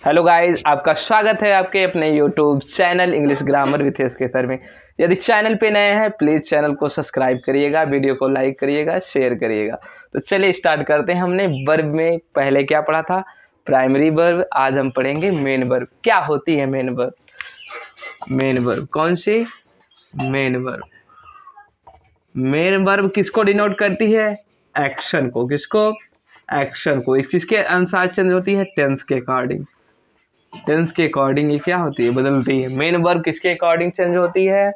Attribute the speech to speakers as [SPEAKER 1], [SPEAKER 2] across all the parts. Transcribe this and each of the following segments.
[SPEAKER 1] Hello guys, आपका स्वागत है आपके अपने YouTube channel English grammar with S के सर में। यदि चैनल पे नए हैं प्लीज़ चैनल को सब्सक्राइब करिएगा, वीडियो को लाइक करिएगा, शेयर करिएगा। तो चलिए स्टार्ट करते हैं। हमने वर्ब में पहले क्या पढ़ा था? Primary verb. आज हम पढ़ेंगे मेन वर्ब। क्या होती है मेन वर्ब? मेन वर्ब कौन सी? Main verb. मेन वर्ब किसको डिनोट करती है? एक्शन को। किसको? एक्शन को। इस किसके अनुसार चेंज होती है? टेंस के अकॉर्डिंग। टेंस के अकॉर्डिंग ये क्या होती है? बदलती है। मेन वर्ब किसके अकॉर्डिंग चेंज होती है?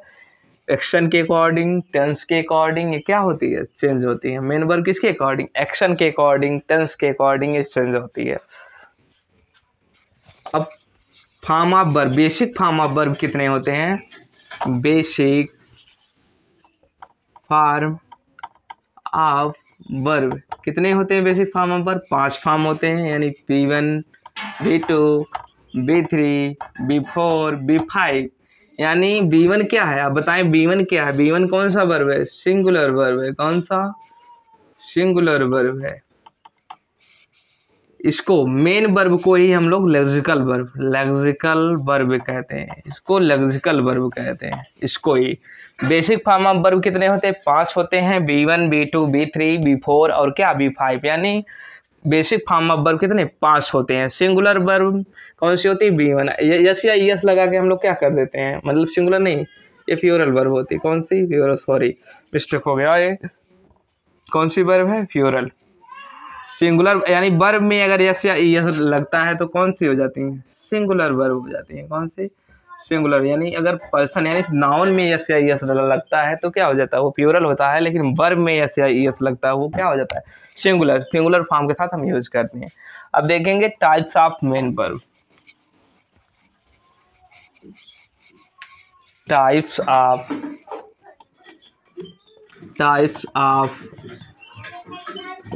[SPEAKER 1] एक्शन के अकॉर्डिंग, टेंस के अकॉर्डिंग ये क्या होती है? चेंज होती है। मेन वर्ब किसके अकॉर्डिंग? एक्शन के अकॉर्डिंग, टेंस के अकॉर्डिंग ये चेंज होती है। अब form of verb, basic form of verb कितने होते हैं? बेसिक फॉर्म ऑफ वर्ब कितने होते हैं? Basic form of verb 5 form होते हैं, यानी B1, B2, B3, B4, B5। यानी B1 क्या है? आप बताएं B1 क्या है? B1 कौन सा वर्ब है? सिंगुलर वर्ब है। कौन सा? सिंगुलर वर्ब है। इसको मेन वर्ब को ही हम लोग लेक्सिकल वर्ब कहते हैं। इसको लेक्सिकल वर्ब कहते हैं। इसको ही बेसिक फॉर्म ऑफ वर्ब कितने होते हैं? 5 होते हैं। B1, B2, B3, B4 और क्या? B5। यानी बेसिक फॉर्म ऑफ वर्ब कितने? 5 होते हैं। सिंगुलर वर्ब कौन सी होती है? B1। यस या यस लगा के हम लोग क्या कर देते हैं, मतलब सिंगुलर नहीं, ये फ्यूरल वर्ब होती है। कौन सी? फ्यूरल। सॉरी मिस्टेक हो गया। ये कौन सी वर्ब है? फ्यूरल। सिंगुलर यानी वर्ब में अगर यस या यस लगता है तो कौन सी हो जाती है? सिंगुलर वर्ब हो जाती है। कौन सी? सिंगुलर। यानी अगर पर्सन यानी नाउन में यस या यस लगता है तो क्या हो जाता है? वो प्लूरल होता है। लेकिन वर्ब में यस या यस लगता है वो क्या हो जाता है? सिंगुलर। सिंगुलर फॉर्म के साथ हम यूज करते हैं। अब देखेंगे types of main verb. Types of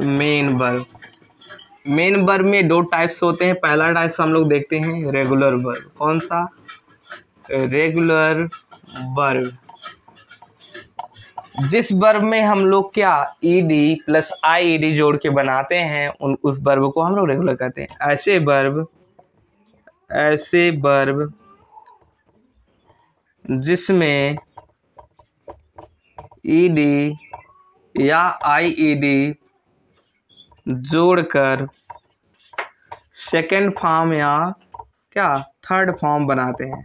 [SPEAKER 1] main verb. Main verb में 2 टाइप्स होते हैं। पहला टाइप्स हम लोग देखते हैं रेगुलर वर्ब। कौन सा? Regular verb. जिस वर्ब में हम लोग क्या ईडी प्लस आईईडी जोड़ के बनाते हैं उस वर्ब को हम लोग रेगुलर कहते हैं। ऐसे वर्ब जिसमें ईडी या आईईडी जोड़कर सेकेंड फॉर्म या क्या थर्ड फॉर्म बनाते हैं,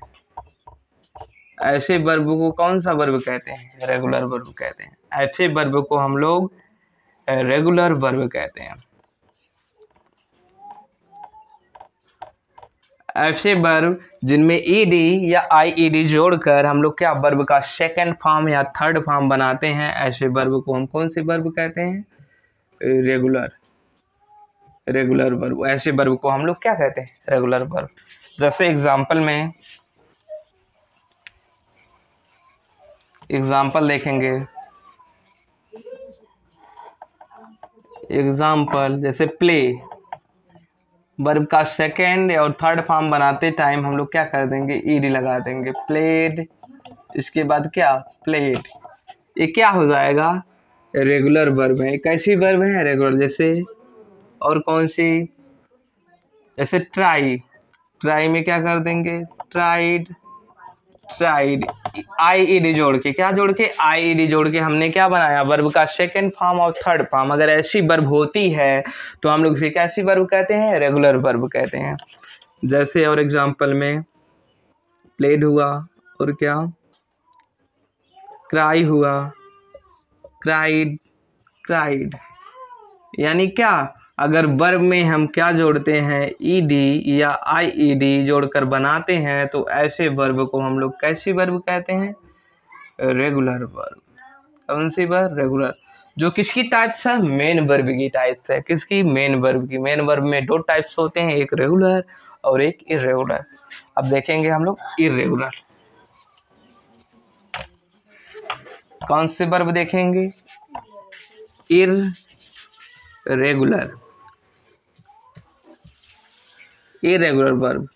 [SPEAKER 1] ऐसे वर्ब को कौन सा वर्ब कहते हैं? रेगुलर वर्ब कहते हैं। ऐसे वर्ब को हम लोग रेगुलर वर्ब कहते हैं। ऐसे वर्ब जिनमें ईडी या आईईडी जोड़कर हम लोग क्या वर्ब का सेकंड फॉर्म या थर्ड फॉर्म बनाते हैं, ऐसे वर्ब को हम कौन से वर्ब कहते हैं? Regular verb. ऐसे वर्ब को हम लोग क्या कहते हैं? Regular verb. जैसे एग्जाम्पल देखेंगे। एग्जाम्पल जैसे प्ले, वर्ब का सेकेंड और थर्ड फॉर्म बनाते टाइम हम लोग क्या कर देंगे? ईडी लगा देंगे। प्लेड, इसके बाद क्या? प्लेड। ये क्या हो जाएगा? रेगुलर वर्ब है। कैसी वर्ब है? रेगुलर। जैसे और कौन सी? जैसे ट्राई में क्या कर देंगे? ट्राइड आईईडी जोड़ के, क्या जोड़ के? आईईडी जोड़ के हमने क्या बनाया? वर्ब का सेकंड फॉर्म और थर्ड फॉर्म। अगर ऐसी वर्ब होती है तो हम लोग इसे कैसी वर्ब कहते हैं? रेगुलर वर्ब कहते हैं। जैसे और एग्जांपल में प्लेड हुआ और क्या? क्राई हुआ, क्राइड। यानी क्या? अगर वर्ब में हम क्या जोड़ते हैं? ईडी या आईईडी जोड़कर बनाते हैं तो ऐसे वर्ब को हम लोग कैसी वर्ब कहते हैं? Regular verb. कौन सी वर्ब? रेगुलर। जो किसकी टाइप्स है? मेन वर्ब की टाइप्स है। किसकी? मेन वर्ब की। मेन वर्ब में 2 टाइप्स होते हैं, एक रेगुलर और एक इरेगुलर। अब देखेंगे हम लोग इरेगुलर। कौन से वर्ब देखेंगे? Irregular verb.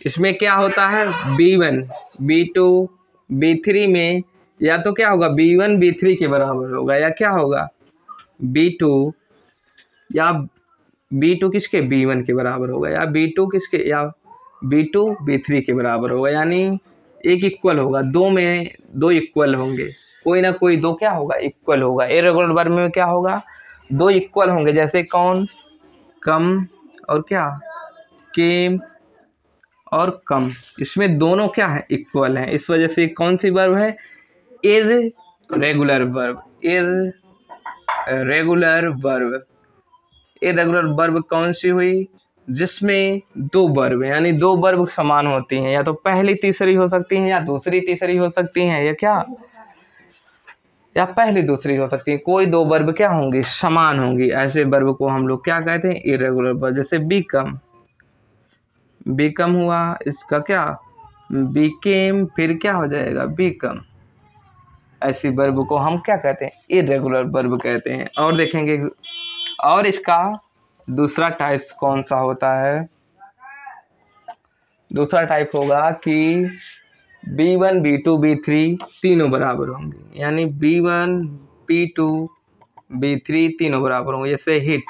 [SPEAKER 1] इसमें क्या होता है? B1, B2, B3 में या तो क्या होगा? B1 B3 के बराबर होगा, या क्या होगा? B2 या B2 किसके B1 के बराबर होगा, या B2 किसके, या B2 B3 के बराबर होगा, यानी एक इक्वल होगा, दो में दो इक्वल होंगे, कोई ना कोई दो क्या होगा, इक्वल होगा। इर्रेगुलर वर्ब में क्या होगा, दो इक्वल होंगे, जैसे कौन, कम और क्या, केम और कम, इसमें दोनों क्या है, इक्वल है। इस वजह से कौन सी वर्ब है, irregular verb. Irregular verb, irregular verb कौन सी हुई, जिसमें दो वर्ब यानी दो वर्ब समान होती हैं, या तो पहली तीसरी हो सकती हैं, या दूसरी तीसरी हो सकती हैं, या क्या, या पहली दूसरी हो सकती है, कोई दो वर्ब क्या होंगी, समान होंगी। ऐसे वर्ब को हम लोग क्या कहते हैं, इर्रेगुलर वर्ब। जैसे बीकम, बीकम हुआ, इसका क्या, बीकेम, फिर क्या हो जाएगा, बीकम। ऐसी वर्ब को हम क्या कहते हैं, इर्रेगुलर वर्ब कहते हैं। और देखेंगे, और इसका दूसरा टाइप कौन सा होता है, दूसरा टाइप होगा कि B1 B2 B3 तीनों बराबर होंगे, यानी B1 B2 B3 तीनों बराबर होंगे। जैसे हिट,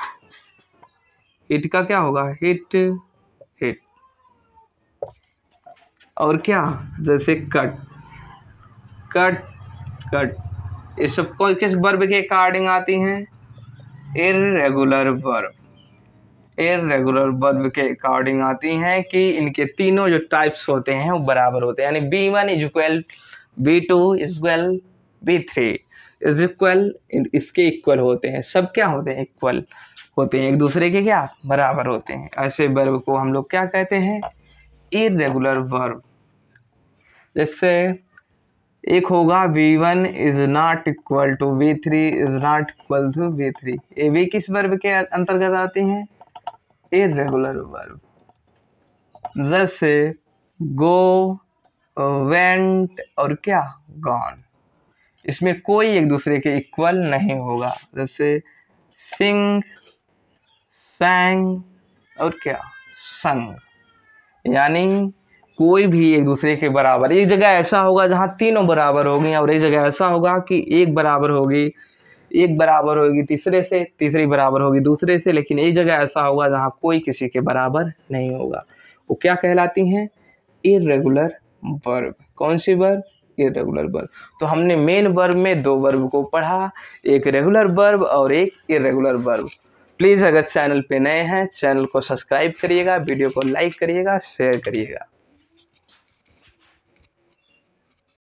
[SPEAKER 1] हिट का क्या होगा, हिट हिट। और क्या, जैसे कट, कट कट, ये सब कोई किस वर्ब के अकॉर्डिंग आती हैं, इर्रेगुलर वर्ब। इर्रेगुलर वर्ब के अकॉर्डिंग आती हैं कि इनके तीनों जो टाइप्स होते हैं वो बराबर होते हैं, यानी B1 is equal, B2 is equal, B3 is equal, इसके इक्वल होते हैं, सब क्या होते हैं, इक्वल होते हैं, एक दूसरे के क्या, बराबर होते हैं। ऐसे वर्ब को हम लोग क्या कहते हैं, इर्रेगुलर वर्ब। जैसे एक होगा B1 is not equal to B3 is not equal to B3, ये भी किस वर्ब के अंतर्गत आती हैं, इर्रेगुलर वर्ब। जैसे गो, वेंट और क्या, गॉन, इसमें कोई एक दूसरे के इक्वल नहीं होगा। जैसे सिंग, sang और क्या, संग, यानी कोई भी एक दूसरे के बराबर। एक जगह ऐसा होगा जहाँ तीनों बराबर होगी, और एक जगह ऐसा होगा कि एक बराबर होगी, एक बराबर होगी तीसरे से, तीसरी बराबर होगी दूसरे से, लेकिन एक जगह ऐसा होगा जहाँ कोई किसी के बराबर नहीं होगा। वो क्या कहलाती हैं, इर्रेगुलर वर्ब। कौन सी वर्ब, इर्रेगुलर वर्ब। तो हमने मेन वर्ब में दो वर्ब को पढ़ा, एक रेगुलर वर्ब और एक इर्रेगुलर वर्ब। प्लीज़ अगर चैनल पे नए हैं, चैनल को सब्सक्राइब करिएगा, वीडियो को लाइक करिएगा, शेयर करिएगा।